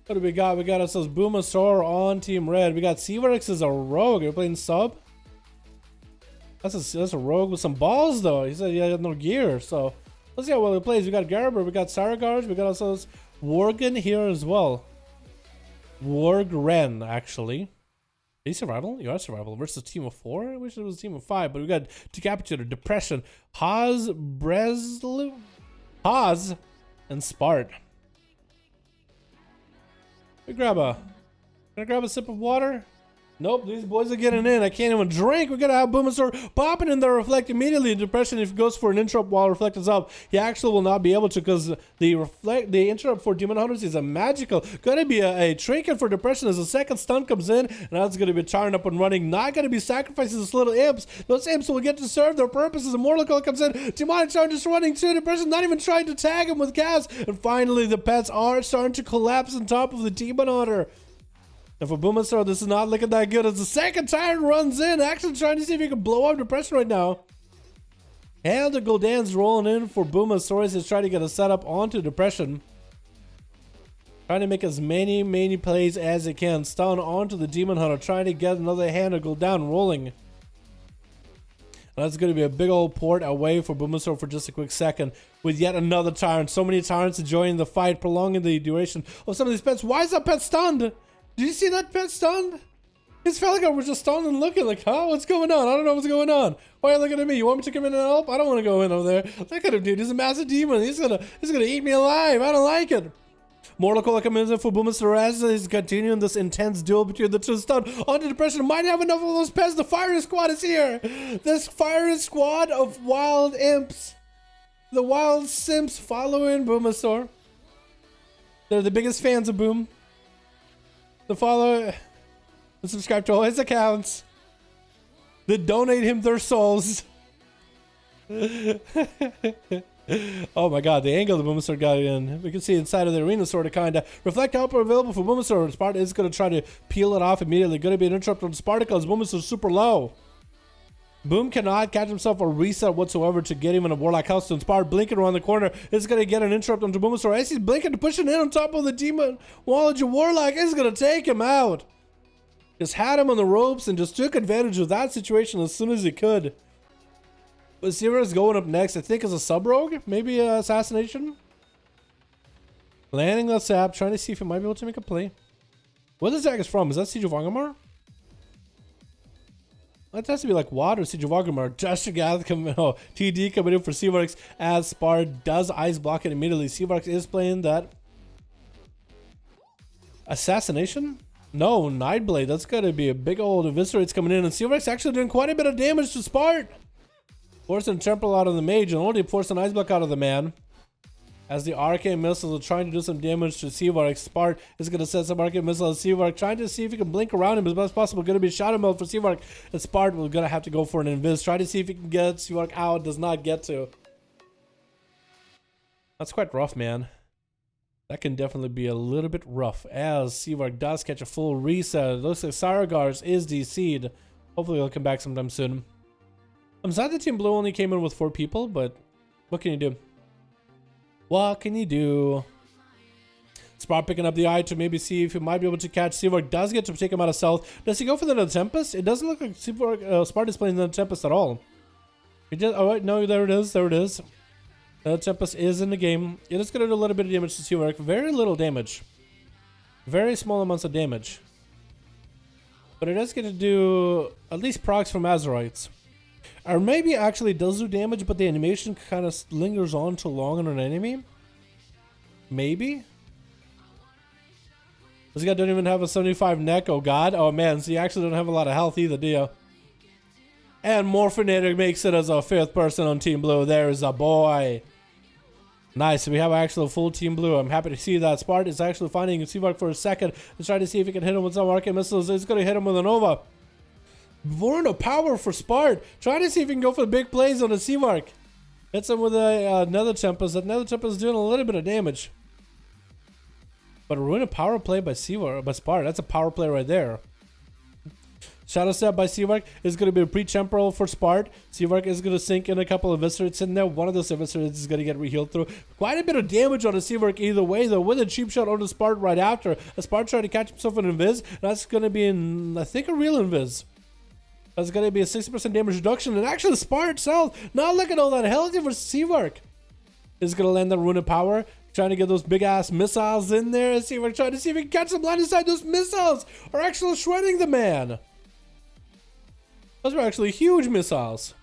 What do we got? We got ourselves Boomasaur on Team Red. We got Seavorix as a rogue. Are we playing sub? That's a rogue with some balls though. He said he had no gear. So let's see how well he plays. We got Garber, we got Saragarge, we got ourselves Worgen here as well. Wargren, actually. Are you survival? You are survival versus a team of 4? I wish it was a team of 5, but we got Decapitator, Depression, Haas, Breslu, Haas, and Spart. Can I grab a sip of water? Nope, these boys are getting in. I can't even drink. We're gonna have Boomasaur popping in the reflect immediately. Depression, if he goes for an interrupt while reflect is up, he actually will not be able to, because the interrupt for Demon Hunters is a magical. Gonna be a trinket for Depression as the second stun comes in, and that's gonna be Tarn up and running. Not gonna be sacrificing those little imps. Those imps will get to serve their purposes. A Mortal Coil comes in. Demonic Charge just running too. Depression not even trying to tag him with gas. And finally, the pets are starting to collapse on top of the Demon Hunter. And for Boomasaur, this is not looking that good as the second Tyrant runs in, actually trying to see if he can blow up Depression right now. And the Gul'dan's rolling in for Boomasaur as he's trying to get a setup onto Depression. Trying to make as many plays as he can. Stun onto the Demon Hunter, trying to get another hand of Gul'dan rolling. And that's going to be a big old port away for Boomasaur for just a quick second. With yet another Tyrant. So many Tyrants enjoying the fight, prolonging the duration of some of these pets. Why is that pet stunned? Did you see that pet stunned? His Felgar was just stunned and looking like, huh? What's going on? I don't know what's going on. Why are you looking at me? You want me to come in and help? I don't want to go in over there. Look at him, dude. He's a massive demon. He's gonna eat me alive. I don't like it. Mortal Coil comes in for Boomasaur as he's continuing this intense duel between the two. Stun onto Depression. Might have enough of those pets. The firing squad is here. This firing squad of wild imps. The wild simps following Boomasaur. They're the biggest fans of Boom. The follow, the subscribe to all his accounts, that donate him their souls. Oh my god, the angle the Boomasaur got in. We can see inside of the arena sort of kind of. Reflect helper available for Boomasaur. Sparta is going to try to peel it off immediately. Going to be an interrupt on Sparta as Boomasaur's super low. Boom cannot catch himself or reset whatsoever to get him in a Warlock house. And Sparta blinking around the corner is going to get an interrupt onto Boomasaur. As he's blinking to pushing in on top of the Demon Wallage Warlock is going to take him out. Just had him on the ropes and just took advantage of that situation as soon as he could. But Seavorix going up next, I think, is a sub-rogue. Maybe an Assassination. Landing the sap, trying to see if he might be able to make a play. Where this attack is from? Is that Siege of Angemar? That has to be like water, Siege of Angemar. Just to gather TD coming in for Seavorix as Spar does ice block it immediately. Seavorix is playing that. Assassination? No, Nightblade. That's gotta be a big old Eviscerates coming in. And Seavorix actually doing quite a bit of damage to Spart. Forcing Temporal out of the mage and only forcing Ice Block out of the man. As the Arcane Missiles are trying to do some damage to Seavorix. Spart is going to set some Arcane Missiles at Seavorix, trying to see if he can blink around him as best possible. Going to be Shadow Meld for Seavorix. And Spart will going to have to go for an Invis. Try to see if he can get Seavorix out. Does not get to. That's quite rough, man. That can definitely be a little bit rough. As Seavorix does catch a full reset. It looks like Saragarge is DC'd. Hopefully he'll come back sometime soon. I'm sad that Team Blue only came in with 4 people, but what can you do? What can you do? Spart picking up the eye to maybe see if he might be able to catch Seavorix. Does get to take him out of stealth. Does he go for the Tempest? It doesn't look like Spart is playing the Tempest at all. He just, oh wait, no, there it is. There it is. The Tempest is in the game. It is going to do a little bit of damage to Seavorix. Very little damage. Very small amounts of damage. But it is going to do at least procs from Azeroths. Or maybe actually does do damage, but the animation kind of lingers on too long on an enemy. Maybe. This guy don't even have a 75 neck. Oh god. Oh man, so you actually don't have a lot of health either, do you? And Morphinator makes it as a 5th person on Team Blue. There's a boy. Nice. We have actually a full Team Blue. I'm happy to see that. Spart is actually finding Seavorix for a second and trying to see if he can hit him with some Arcane Missiles. He's going to hit him with a Nova. Born of power for Spart. Trying to see if he can go for the big plays on the Seavorix. Hits him with a Nether Tempest. That Nether Tempest is doing a little bit of damage. But a Ruin of Power play by Spart. That's a power play right there. Shadow Step by Seavark is going to be a pre-temporal for Spart. Seavark is going to sink in a couple of Eviscerates in there. One of those Eviscerates is going to get rehealed through. Quite a bit of damage on a Seavark either way, though, with a cheap shot on the Spart right after. A Spart trying to catch himself an Invis. That's going to be, I think, a real Invis. That's going to be a 60% damage reduction. And actually, the Spart itself, not looking all that healthy for Seavark. Is going to land that Rune of Power. Trying to get those big-ass missiles in there. And Seavark trying to see if he can catch them blind inside. Those missiles are actually shredding the man. Those were actually huge missiles.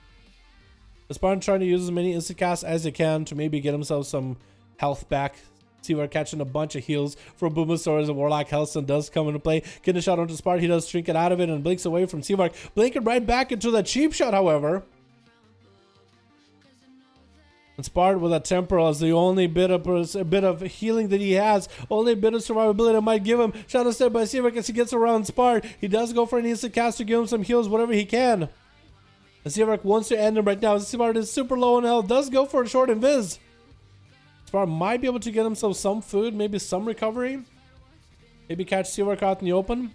The Spartan trying to use as many instant casts as he can to maybe get himself some health back. Seavark catching a bunch of heals for Boomasaur as a Warlock Hellstone does come into play. Getting a shot onto Spartan, he does shrink it out of it and blinks away from Seavark. Blinking right back into that cheap shot, however. And Spart with a temporal is the only bit of healing that he has. Only bit of survivability that might give him. Shadow Step by Seavark as he gets around Spart. He does go for an instant cast to give him some heals, whatever he can. And Seavark wants to end him right now. Spart is super low on health. Does go for a short invis. Spart might be able to get himself some food, maybe some recovery. Maybe catch Seavark out in the open.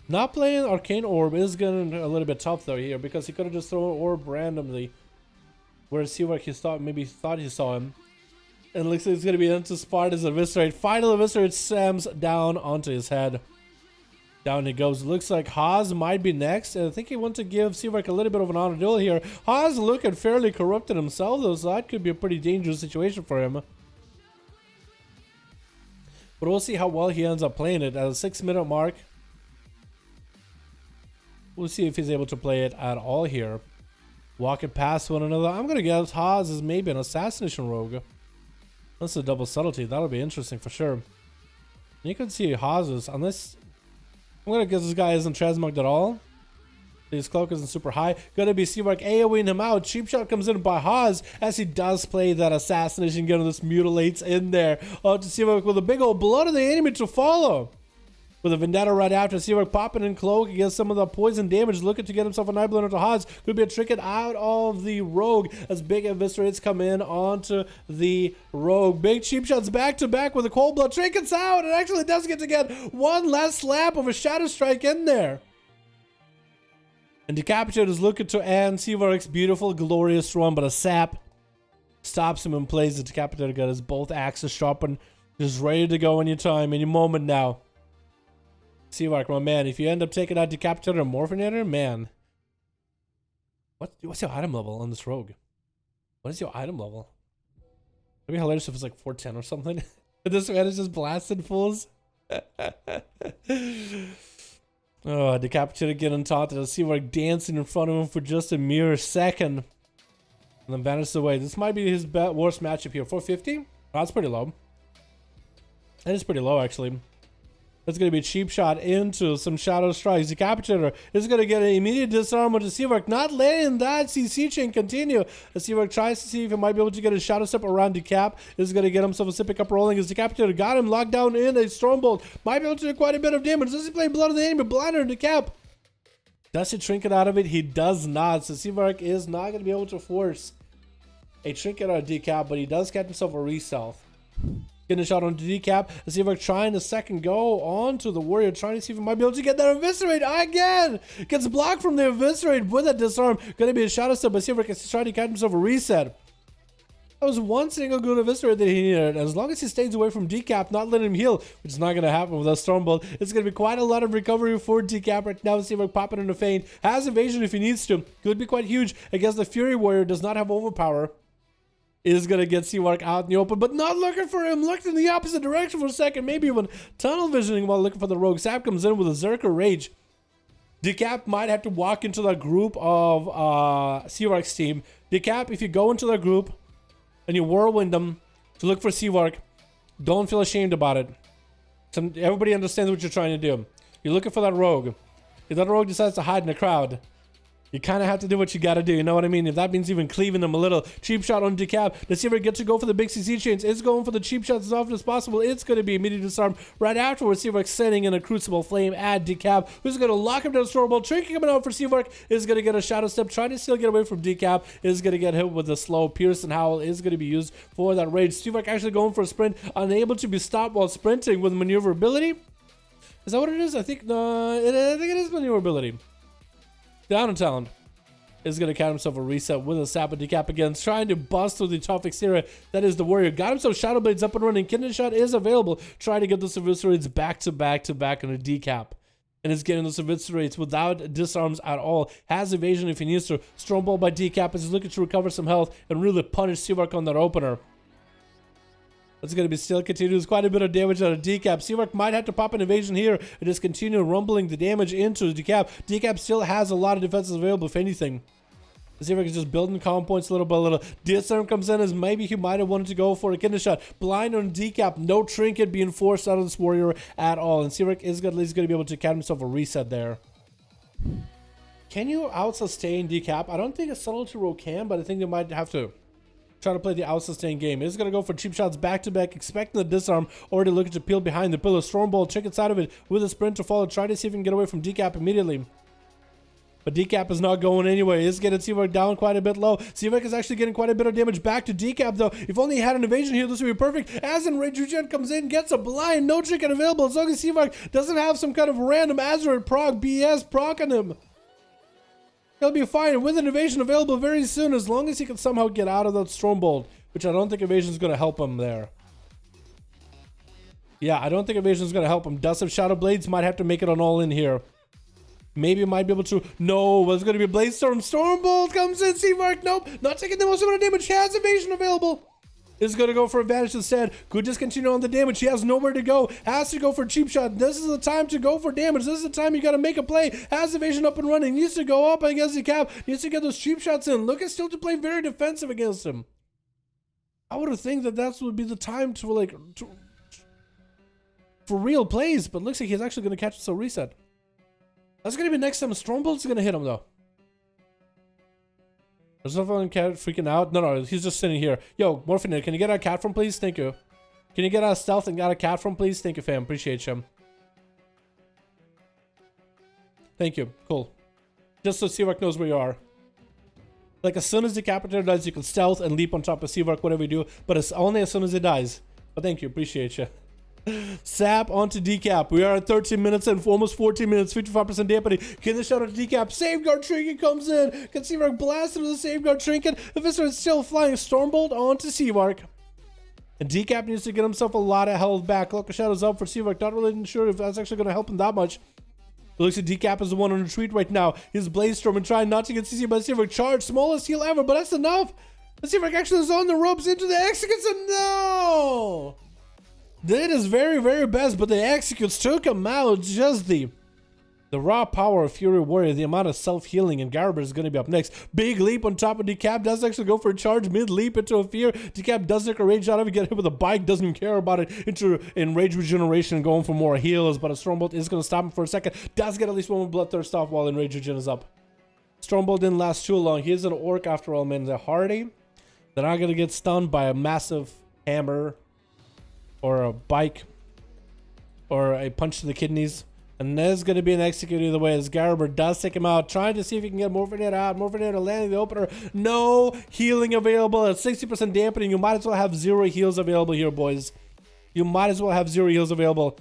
Not playing Arcane Orb is getting a little bit tough though here, because he could have just thrown an orb randomly. Where Seavark thought he saw him. And it looks like it's going to be into Spart as Eviscerate. Final Eviscerate slams down onto his head. Down he goes. Looks like Haas might be next. And I think he wants to give Seavark a little bit of an honor duel here. Haas looking fairly corrupted himself, though, so that could be a pretty dangerous situation for him. But we'll see how well he ends up playing it. At a 6-minute mark, we'll see if he's able to play it at all here. Walking past one another. I'm going to guess Haas is maybe an Assassination rogue. That's a double subtlety. That'll be interesting for sure. And you can see Haas's, unless... I'm going to guess this guy isn't transmugged at all. His cloak isn't super high. Going to be Seavark AoEing him out. Cheap shot comes in by Haas as he does play that Assassination gun. This mutilates in there. To Seavark with a big old blood of the enemy to follow. With a Vendetta right after, Seavark popping in cloak against some of the poison damage, looking to get himself a Nightblind onto Haas. Could be a trinket out of the rogue as big Eviscerates come in onto the rogue. Big cheap shots back to back with a cold blood. Trinkets out. It actually does get to get one last slap of a Shadow Strike in there. And Decapitate is looking to end Seavark's beautiful, glorious run, but a sap stops him and plays the Decapitator. Got his both axes sharpened, just ready to go anytime, any moment now. Seavark, my man, if you end up taking out Decapitator or Morphinator, man. What's your item level on this rogue? What is your item level? It'd be hilarious if it's like 410 or something. This man is just blasting fools. Oh, Decapitator getting taunted. Seavark dancing in front of him for just a mere second. And then vanishes away. This might be his worst matchup here. 450? Oh, that's pretty low. That is pretty low, actually. That's going to be a cheap shot into some Shadow Strikes. Decapitator is going to get an immediate disarm onto Seavark, not letting that CC chain continue. As Seavark tries to see if he might be able to get a Shadow Step around Decap. Is going to get himself a Sip Up rolling as Decapitator got him locked down in a Stormbolt. Might be able to do quite a bit of damage. Does he play Blood of the Enemy? Blinder Decap. Does he trinket out of it? He does not. So Seavark is not going to be able to force a trinket out of Decap, but he does catch himself a re-stealth. Getting a shot on Decap. Seavark trying to second go onto the Warrior, trying to see if he might be able to get that Eviscerate again. Gets blocked from the Eviscerate with a disarm. Gonna be a Shadow Step, but Seavark is trying to catch himself a reset. That was one single good Eviscerate that he needed. As long as he stays away from Decap, not letting him heal, which is not going to happen with a Stormbolt, it's going to be quite a lot of recovery for Decap right now. Seavark popping in a feint. Has evasion if he needs to. Could be quite huge. I guess the Fury Warrior does not have overpower. Is going to get Seavark out in the open, but not looking for him. Looked in the opposite direction for a second. Maybe even tunnel visioning while looking for the rogue. Sap comes in with a Zerker Rage. Decap might have to walk into that group of Seavark's team. Decap, if you go into that group and you whirlwind them to look for Seavark, don't feel ashamed about it. Everybody understands what you're trying to do. You're looking for that rogue. If that rogue decides to hide in the crowd, you kind of have to do what you got to do, you know what I mean? If that means even cleaving them a little. Cheap shot on Decap. The Seavark gets to go for the big CC chains. It's going for the cheap shots as often as possible. It's going to be immediate disarm right afterwards. Seavark sending in a Crucible Flame at Decap, who's going to lock him down Stormbolt. Trinket coming out for Seavark is going to get a Shadow Step, trying to still get away from Decap. Is going to get hit with a slow Pierce and Howl. Is going to be used for that rage. Seavark actually going for a sprint, unable to be stopped while sprinting with maneuverability. Is that what it is? I think, no, I think it is maneuverability. Down in talent is going to count himself a reset with a sap and decap again, trying to bust through the tough exterior. That is the warrior. Got himself Shadow Blades up and running. Kindred Shot is available, trying to get those eviscerates back to back to back on a decap. And is getting those eviscerates without disarms at all. Has evasion if he needs to. Strong Ball by decap as he's looking to recover some health and really punish Seavark on that opener. That's going to be still continues quite a bit of damage out of decap. Seavark might have to pop an evasion here and just continue rumbling the damage into decap. Decap still has a lot of defenses available, if anything. Seavark is just building calm points little by little. Disarm comes in as maybe he might have wanted to go for a Kindred Shot. Blind on decap. No trinket being forced out of this warrior at all. And Seavark is at least going to be able to count himself a reset there. Can you out-sustain decap? I don't think a Subtlety roll can, but I think they might have to try to play the out-sustain game. He's going to go for cheap shots back-to-back, expecting the disarm, already looking to peel behind the pillar. Stormbolt, trinkets out of it with a sprint to follow, try to see if he can get away from decap immediately. But decap is not going anyway. He's getting Seavark down quite a bit low. Seavark is actually getting quite a bit of damage back to decap though. If only he had an evasion here, this would be perfect. As in Rage Regen comes in, gets a blind, no trinket available. As long as Seavark doesn't have some kind of random Azeroth proc, BS proc on him, he'll be fine with an evasion available very soon, as long as he can somehow get out of that Stormbolt, which I don't think evasion is going to help him there. Yeah, I don't think evasion is going to help him. Dust of Shadow Blades might have to make it on all in here. Maybe it might be able to. No, it's going to be Blade Storm. Stormbolt comes in. Seavark, nope. Not taking the most amount of damage. He has evasion available. Is going to go for advantage instead. Could just continue on the damage. He has nowhere to go. Has to go for cheap shot. This is the time to go for damage. This is the time you got to make a play. Has evasion up and running. Needs to go up against the cap. Needs to get those cheap shots in. Looking still to play very defensive against him. I would have think that would be the time to like for real plays, but looks like he's actually going to catch us a reset. That's going to be next time. Stormbolt's going to hit him, though. There's no fucking cat freaking out. No, he's just sitting here. Yo, Morphine, can you get a cat from, please? Thank you. Can you get a stealth and get a cat from, please? Thank you, fam. Appreciate you. Thank you. Cool. Just so Seavark knows where you are. Like, as soon as the Decapitator dies, you can stealth and leap on top of Seavark, whatever you do. But it's only as soon as it dies. But thank you. Appreciate you. Sap onto decap. We are at 13 minutes and almost 14 minutes, 55% dampening. Can the shot onto decap? Safeguard trinket comes in. Can Seavark blast into the safeguard trinket? Eviscerator is still flying. Stormbolt onto Seavark. And decap needs to get himself a lot of health back. Cloak of Shadows up for Seavark. Not really sure if that's actually going to help him that much. It looks like decap is the one on retreat right now. He's Blaze Storm and trying not to get CC by Seavark. Charge, smallest heal ever, but that's enough. And Seavark actually is on the ropes into the executes, and no! Did his very, very best, but the executes took him out. Just the raw power of Fury Warrior, the amount of self-healing, and Garber is going to be up next. Big leap on top of decap. Does actually go for a charge, mid-leap into a fear. Decap does take a rage out of it, get hit with a bike, doesn't even care about it. In rage regeneration, going for more heals, but a Stormbolt is going to stop him for a second. Does get at least one more Bloodthirst off while in rage regen is up. Stormbolt didn't last too long. He is an orc after all, man. They're hardy. They're not going to get stunned by a massive hammer or a bike, or a punch to the kidneys. And there's going to be an execute either way, as Garber does take him out, trying to see if he can get Morphinator out. Morphinator landing the opener. No healing available at 60% dampening. You might as well have 0 heals available here, boys. You might as well have 0 heals available.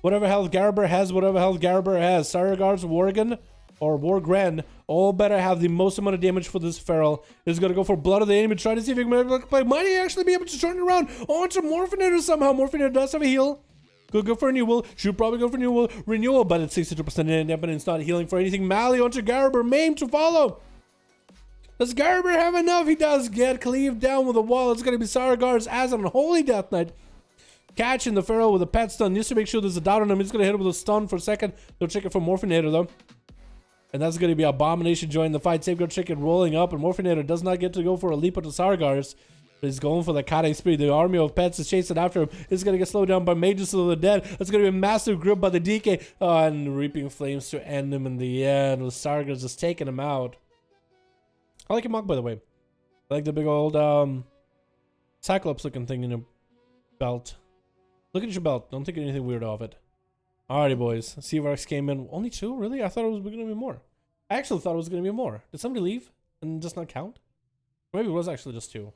Whatever health Garber has, Saragars, Worgen, or Wargren all better have the most amount of damage for this Feral. Is going to go for Blood of the Enemy, trying to see if he can play. Might he actually be able to turn it around onto Morphinator somehow? Morphinator does have a heal. Could go for renewal. Should probably go for renewal, but it's 62% dampening. It's not healing for anything. Mally onto Garber. Maim to follow. Does Garber have enough? He does get cleaved down with a wall. It's going to be Saragars as an Holy Death Knight. Catching the Feral with a pet stun. Needs to make sure there's a doubt on him. He's going to hit him with a stun for a second. They'll check it for Morphinator though. And that's going to be Abomination joining the fight. Safeguard Chicken rolling up, and Morphinator does not get to go for a leap into Sargars. He's going for the cutting speed. The army of pets is chasing after him. He's going to get slowed down by Mages of the Dead. That's going to be a massive grip by the DK. And Reaping Flames to end him in the end, with Sargars just taking him out. I like your mug, by the way. I like the big old Cyclops looking thing in your belt. Look at your belt. Don't think anything weird of it. Alrighty, boys. Seavarks came in. Only 2? Really? I thought it was going to be more. I actually thought it was going to be more. Did somebody leave and just not count? Or maybe it was actually just 2.